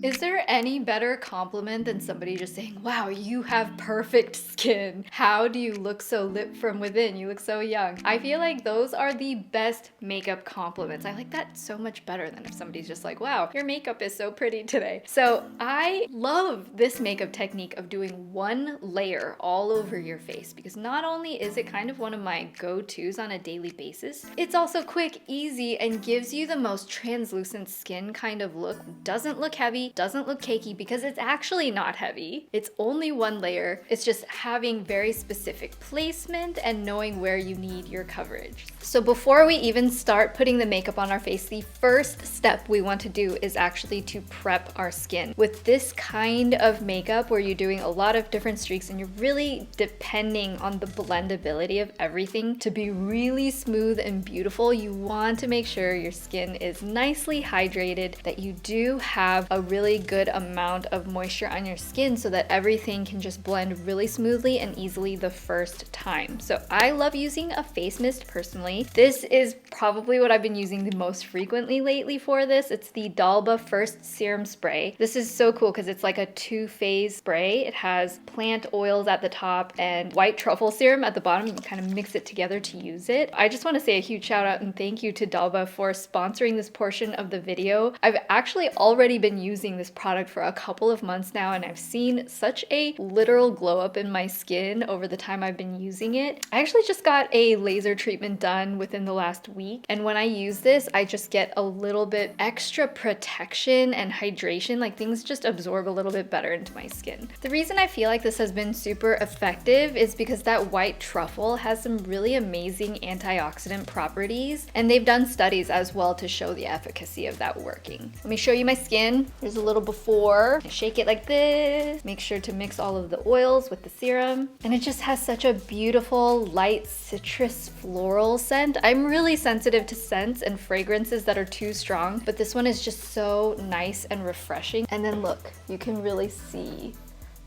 Is there any better compliment than somebody just saying, wow, you have perfect skin? How do you look so lit from within? You look so young. I feel like those are the best makeup compliments. I like that so much better than if somebody's just like, wow, your makeup is so pretty today. So I love this makeup technique of doing one layer all over your face because not only is it kind of one of my go-tos on a daily basis, it's also quick, easy, and gives you the most translucent skin kind of look. Doesn't look heavy, doesn't look cakey because it's actually not heavy. It's only one layer. It's just having very specific placement and knowing where you need your coverage. So before we even start putting the makeup on our face, the first step we want to do is actually to prep our skin. With this kind of makeup where you're doing a lot of different streaks and you're really depending on the blendability of everything to be really smooth and beautiful, you want to make sure your skin is nicely hydrated, that you do have a really good amount of moisture on your skin so that everything can just blend really smoothly and easily the first time. So I love using a face mist personally. This is probably what I've been using the most frequently lately for this. It's the Dalba First Serum Spray. This is so cool because it's like a two-phase spray. It has plant oils at the top and white truffle serum at the bottom. You can kind of mix it together to use it. I just want to say a huge shout out and thank you to Dalba for sponsoring this portion of the video. I've actually already been using this product for a couple of months now and I've seen such a literal glow up in my skin over the time I've been using it. I actually just got a laser treatment done within the last week, and when I use this I just get a little bit extra protection and hydration, like things just absorb a little bit better into my skin. The reason I feel like this has been super effective is because that white truffle has some really amazing antioxidant properties, and they've done studies as well to show the efficacy of that working. Let me show you my skin. There's a little before. I shake it like this. Make sure to mix all of the oils with the serum, and it just has such a beautiful light citrus floral scent. I'm really sensitive to scents and fragrances that are too strong, but this one is just so nice and refreshing. And then look, you can really see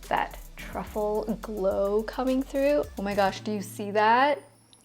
that truffle glow coming through. Oh my gosh, do you see that?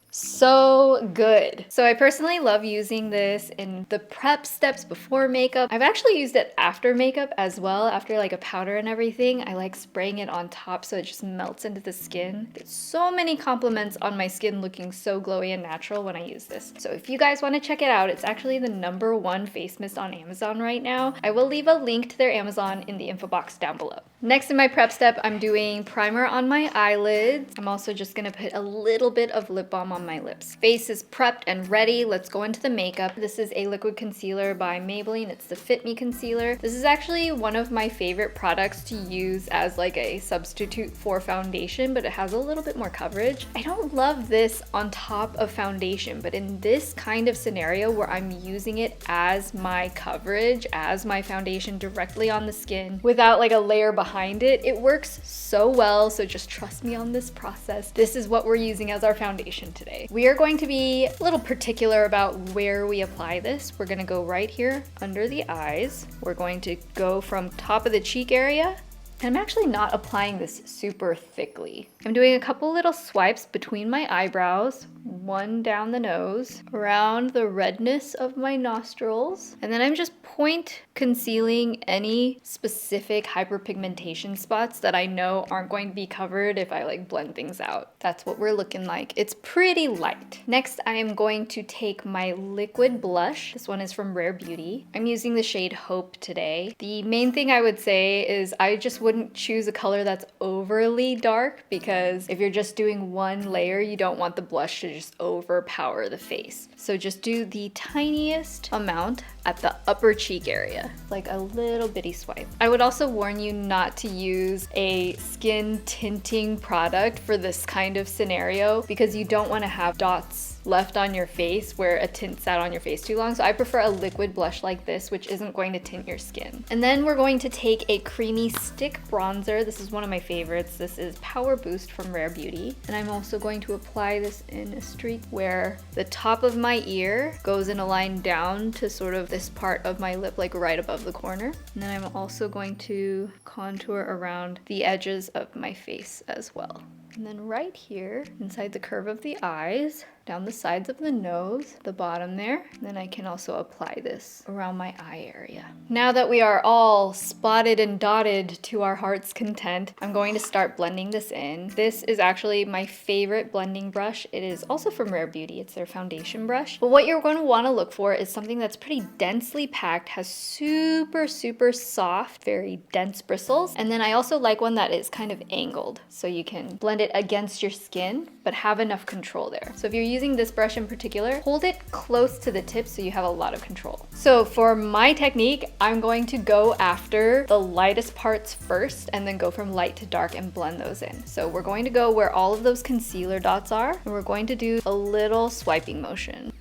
So good. So I personally love using this in the prep steps before makeup. I've actually used it after makeup as well, after like a powder and everything. I like spraying it on top so it just melts into the skin. Get so many compliments on my skin looking so glowy and natural when I use this. So if you guys want to check it out, it's actually the #1 face mist on Amazon right now. I will leave a link to their Amazon in the info box down below. Next in my prep step, I'm doing primer on my eyelids. I'm also just gonna put a little bit of lip balm on my lips. Face is prepped and ready. Let's go into the makeup. This is a liquid concealer by Maybelline. It's the Fit Me concealer. This is actually one of my favorite products to use as like a substitute for foundation, but it has a little bit more coverage. I don't love this on top of foundation, but in this kind of scenario where I'm using it as my coverage, as my foundation directly on the skin without like a layer behind it, it works so well. So just trust me on this process. This is what we're using as our foundation today. We are going to be a little particular about where we apply this. We're gonna go right here under the eyes. We're going to go from top of the cheek area. And I'm actually not applying this super thickly. I'm doing a couple little swipes between my eyebrows, one down the nose, around the redness of my nostrils, and then I'm just point concealing any specific hyperpigmentation spots that I know aren't going to be covered if I like blend things out. That's what we're looking like. It's pretty light. Next, I am going to take my liquid blush. This one is from Rare Beauty. I'm using the shade Hope today. The main thing I would say is I just wouldn't choose a color that's overly dark, because if you're just doing one layer, you don't want the blush to just overpower the face. So just do the tiniest amount at the upper cheek area, like a little bitty swipe. I would also warn you not to use a skin tinting product for this kind of scenario, because you don't want to have dots left on your face where a tint sat on your face too long. So I prefer a liquid blush like this, which isn't going to tint your skin. And then we're going to take a creamy stick bronzer. This is one of my favorites. This is Power Boost from Rare Beauty. And I'm also going to apply this in a streak where the top of my ear goes in a line down to sort of this part of my lip, like right above the corner. And then I'm also going to contour around the edges of my face as well. And then right here, inside the curve of the eyes, down the sides of the nose, the bottom there. And then I can also apply this around my eye area. Now that we are all spotted and dotted to our heart's content, I'm going to start blending this in. This is actually my favorite blending brush. It is also from Rare Beauty. It's their foundation brush. But what you're going to want to look for is something that's pretty densely packed, has super, super soft, very dense bristles. And then I also like one that is kind of angled, so you can blend it against your skin, but have enough control there. So if you're using this brush in particular, hold it close to the tip so you have a lot of control. So for my technique, I'm going to go after the lightest parts first and then go from light to dark and blend those in. So we're going to go where all of those concealer dots are, and we're going to do a little swiping motion.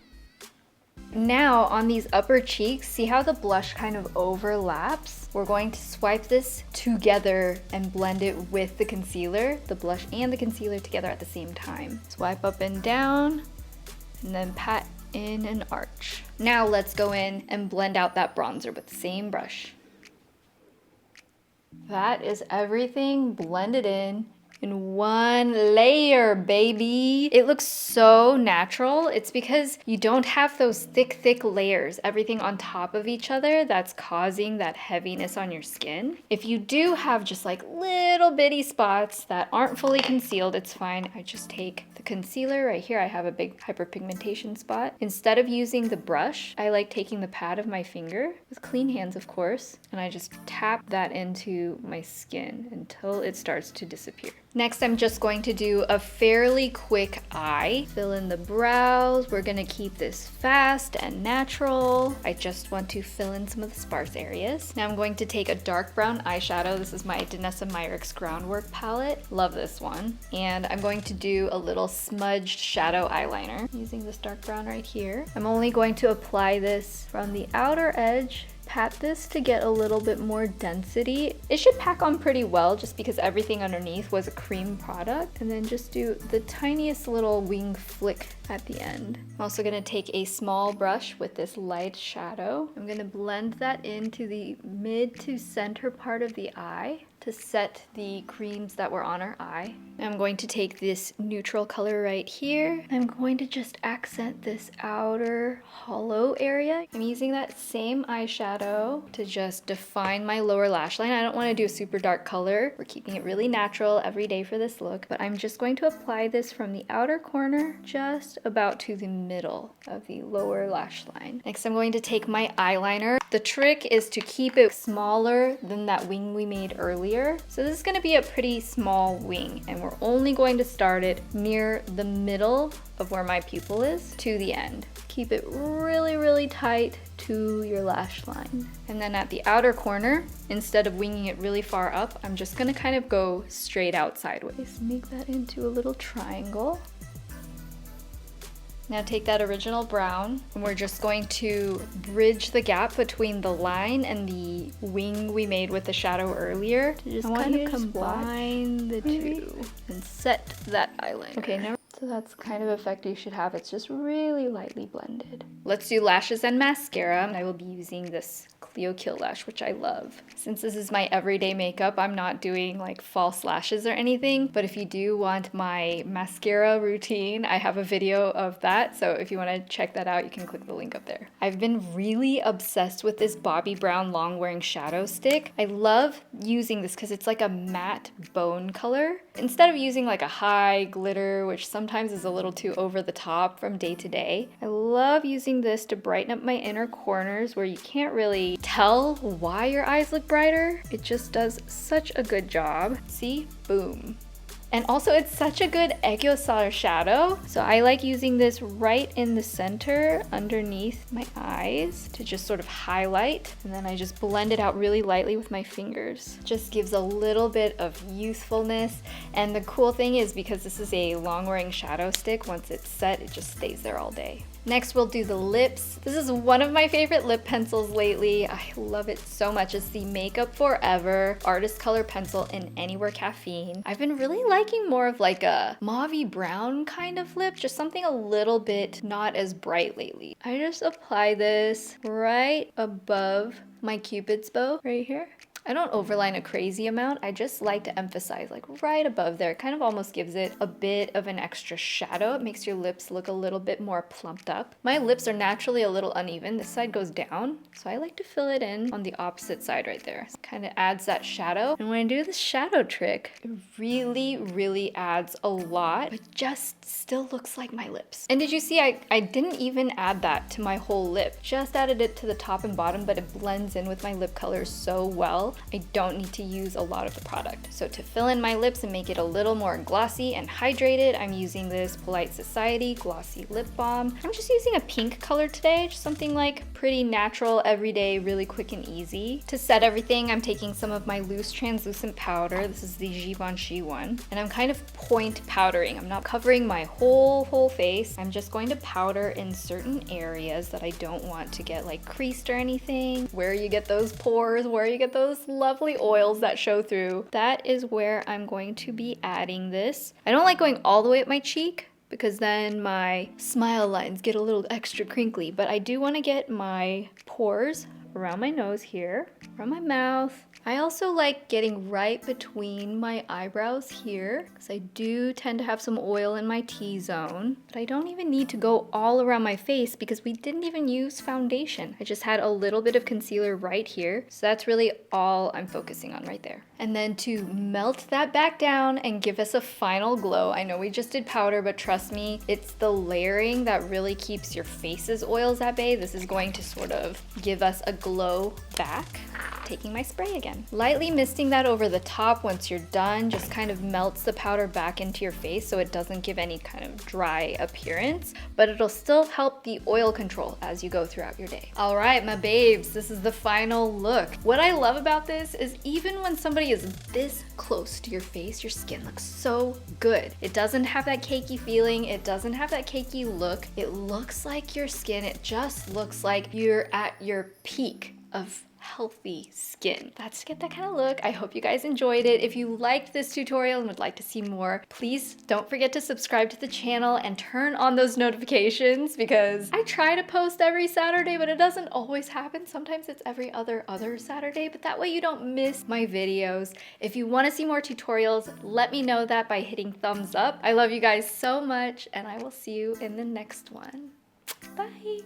Now on these upper cheeks, see how the blush kind of overlaps? We're going to swipe this together and blend it with the concealer, the blush and the concealer together at the same time. Swipe up and down, and then pat in an arch. Now let's go in and blend out that bronzer with the same brush. That is everything blended in one layer, baby. It looks so natural. It's because you don't have those thick layers, everything on top of each other that's causing that heaviness on your skin. If you do have just like little bitty spots that aren't fully concealed, it's fine. I just take the concealer right here. I have a big hyperpigmentation spot. Instead of using the brush, I like taking the pad of my finger, with clean hands of course, and I just tap that into my skin until it starts to disappear. Next, I'm just going to do a fairly quick eye. Fill in the brows. We're gonna keep this fast and natural. I just want to fill in some of the sparse areas. Now I'm going to take a dark brown eyeshadow. This is my Danessa Myricks Groundwork palette. Love this one. And I'm going to do a little smudged shadow eyeliner using this dark brown right here. I'm only going to apply this from the outer edge. Pat this to get a little bit more density. It should pack on pretty well just because everything underneath was a cream product. And then just do the tiniest little wing flick at the end. I'm also gonna take a small brush with this light shadow. I'm gonna blend that into the mid to center part of the eye to set the creams that were on our eye. I'm going to take this neutral color right here. I'm going to just accent this outer hollow area. I'm using that same eyeshadow to just define my lower lash line. I don't want to do a super dark color. We're keeping it really natural every day for this look, but I'm just going to apply this from the outer corner just about to the middle of the lower lash line. Next, I'm going to take my eyeliner. The trick is to keep it smaller than that wing we made earlier. So this is going to be a pretty small wing, and we're only going to start it near the middle of where my pupil is to the end. Keep it really tight to your lash line. And then at the outer corner, instead of winging it really far up, I'm just going to kind of go straight out sideways. Make that into a little triangle. Now take that original brown, and we're just going to bridge the gap between the line and the wing we made with the shadow earlier to just kind of combine the two and set that eyeliner. Okay, now so that's the kind of effect you should have. It's just really lightly blended. Let's do lashes and mascara. I will be using this Clio Kill Lash, which I love. Since this is my everyday makeup, I'm not doing like false lashes or anything, but if you do want my mascara routine, I have a video of that. So if you want to check that out, you can click the link up there. I've been really obsessed with this Bobbi Brown long wearing shadow stick. I love using this because it's like a matte bone color. Instead of using like a high glitter, which sometimes is a little too over the top from day to day, I love using this to brighten up my inner corners where you can't really tell why your eyes look brighter. It just does such a good job. See? Boom. And also it's such a good aegyo shadow. So I like using this right in the center underneath my eyes to just sort of highlight. And then I just blend it out really lightly with my fingers. Just gives a little bit of youthfulness. And the cool thing is because this is a long wearing shadow stick, once it's set, it just stays there all day. Next, we'll do the lips. This is one of my favorite lip pencils lately. I love it so much. It's the Makeup Forever Artist Color Pencil in Anywhere Caffeine. I've been really liking more of like a mauvey brown kind of lip, just something a little bit not as bright lately. I just apply this right above my Cupid's bow right here. I don't overline a crazy amount. I just like to emphasize like right above there. It kind of almost gives it a bit of an extra shadow. It makes your lips look a little bit more plumped up. My lips are naturally a little uneven. This side goes down, so I like to fill it in on the opposite side right there. Kind of adds that shadow. And when I do this shadow trick, it really adds a lot, but just still looks like my lips. And did you see I didn't even add that to my whole lip. Just added it to the top and bottom, but it blends in with my lip colors so well. I don't need to use a lot of the product. So to fill in my lips and make it a little more glossy and hydrated, I'm using this Polite Society Glossy Lip Balm. I'm just using a pink color today, just something like pretty natural, everyday, really quick and easy. To set everything, I'm taking some of my loose translucent powder. This is the Givenchy one. And I'm kind of point powdering. I'm not covering my whole face. I'm just going to powder in certain areas that I don't want to get like creased or anything. Where you get those pores, where you get those lovely oils that show through. That is where I'm going to be adding this. I don't like going all the way up my cheek because then my smile lines get a little extra crinkly, but I do want to get my pores around my nose here, around my mouth. I also like getting right between my eyebrows here because I do tend to have some oil in my T-zone. But I don't even need to go all around my face because we didn't even use foundation. I just had a little bit of concealer right here. So that's really all I'm focusing on right there. And then to melt that back down and give us a final glow, I know we just did powder, but trust me, it's the layering that really keeps your face's oils at bay. This is going to sort of give us a glow back. Taking my spray again. Lightly misting that over the top once you're done just kind of melts the powder back into your face so it doesn't give any kind of dry appearance, but it'll still help the oil control as you go throughout your day. All right, my babes, this is the final look. What I love about this is even when somebody is this close to your face, your skin looks so good. It doesn't have that cakey feeling. It doesn't have that cakey look. It looks like your skin. It just looks like you're at your peak of healthy skin. That's to get that kind of look. I hope you guys enjoyed it. If you liked this tutorial and would like to see more, please don't forget to subscribe to the channel and turn on those notifications because I try to post every Saturday, but it doesn't always happen. Sometimes it's every other Saturday, but that way you don't miss my videos. If you want to see more tutorials, let me know that by hitting thumbs up. I love you guys so much, and I will see you in the next one. Bye.